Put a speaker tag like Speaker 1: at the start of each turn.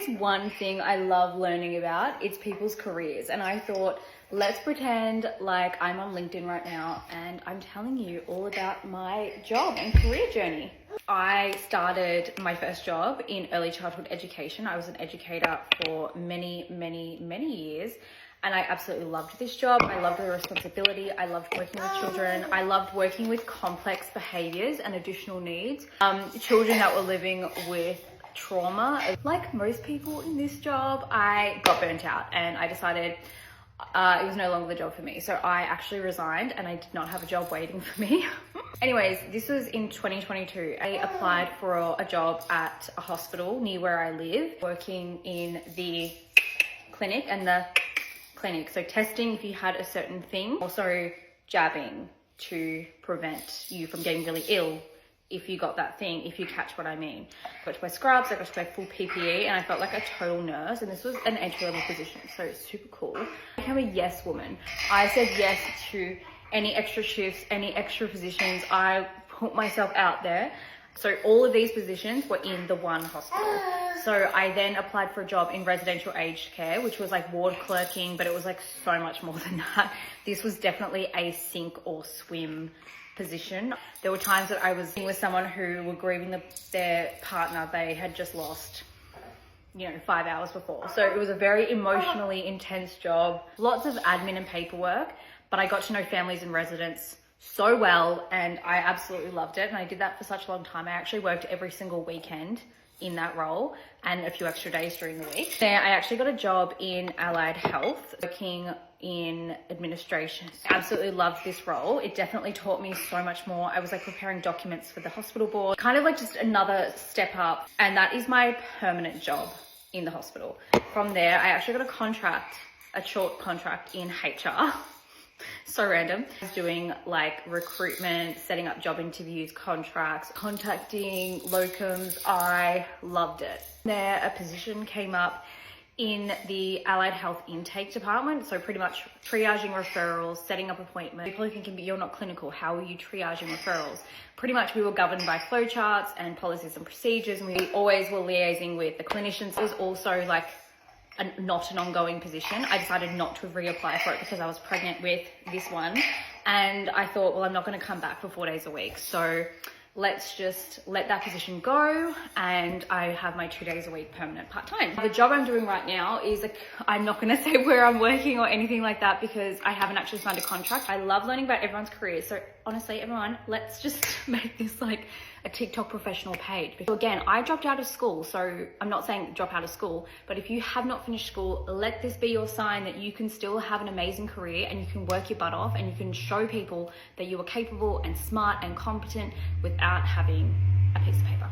Speaker 1: One thing I love learning about, it's people's careers, and I thought, let's pretend like I'm on LinkedIn right now and I'm telling you all about my job and career journey. I started my first job in early childhood education. I was an educator for many years, and I absolutely loved this job. I loved the responsibility. I loved working with children. I loved working with complex behaviors and additional needs. Children that were living with trauma. Like most people in this job, I got burnt out and I decided it was no longer the job for me. So I actually resigned and I did not have a job waiting for me. Anyways, this was in 2022. I applied for a job at a hospital near where I live, working in the clinic and the clinic. So testing if you had a certain thing, also jabbing to prevent you from getting really ill if you got that thing, if you catch what I mean. I got to wear scrubs, I got to wear full PPE, and I felt like a total nurse, and this was an entry-level position, so it's super cool. I became a yes woman. I said yes to any extra shifts, any extra positions. I put myself out there. So all of these positions were in the one hospital. So I then applied for a job in residential aged care, which was like ward clerking, but it was like so much more than that. This was definitely a sink or swim position. There were times that I was with someone who were grieving their partner they had just lost, 5 hours before. So it was a very emotionally intense job, lots of admin and paperwork, but I got to know families and residents so well and I absolutely loved it. And I did that for such a long time. I actually worked every single weekend in that role and a few extra days during the week. There, I actually got a job in allied health, working in administration. I absolutely loved this role. It definitely taught me so much more. I was like preparing documents for the hospital board, kind of like just another step up. And that is my permanent job in the hospital. From there, I actually got a contract, a short contract in HR. So random. I was doing like recruitment, setting up job interviews, contracts, contacting locums. I loved it. There, a position came up in the allied health intake department. So pretty much triaging referrals, setting up appointments. People are thinking, but you're not clinical. How are you triaging referrals? Pretty much we were governed by flowcharts and policies and procedures. And we always were liaising with the clinicians. It was also like not an ongoing position. I decided not to reapply for it because I was pregnant with this one. And I thought, well, I'm not going to come back for 4 days a week. So let's just let that position go. And I have my 2 days a week permanent part-time. The job I'm doing right now is, I'm not going to say where I'm working or anything like that because I haven't actually signed a contract. I love learning about everyone's careers. So honestly, everyone, let's just make this like a TikTok professional page. Because again, I dropped out of school, so I'm not saying drop out of school, but if you have not finished school, let this be your sign that you can still have an amazing career and you can work your butt off and you can show people that you are capable and smart and competent without having a piece of paper.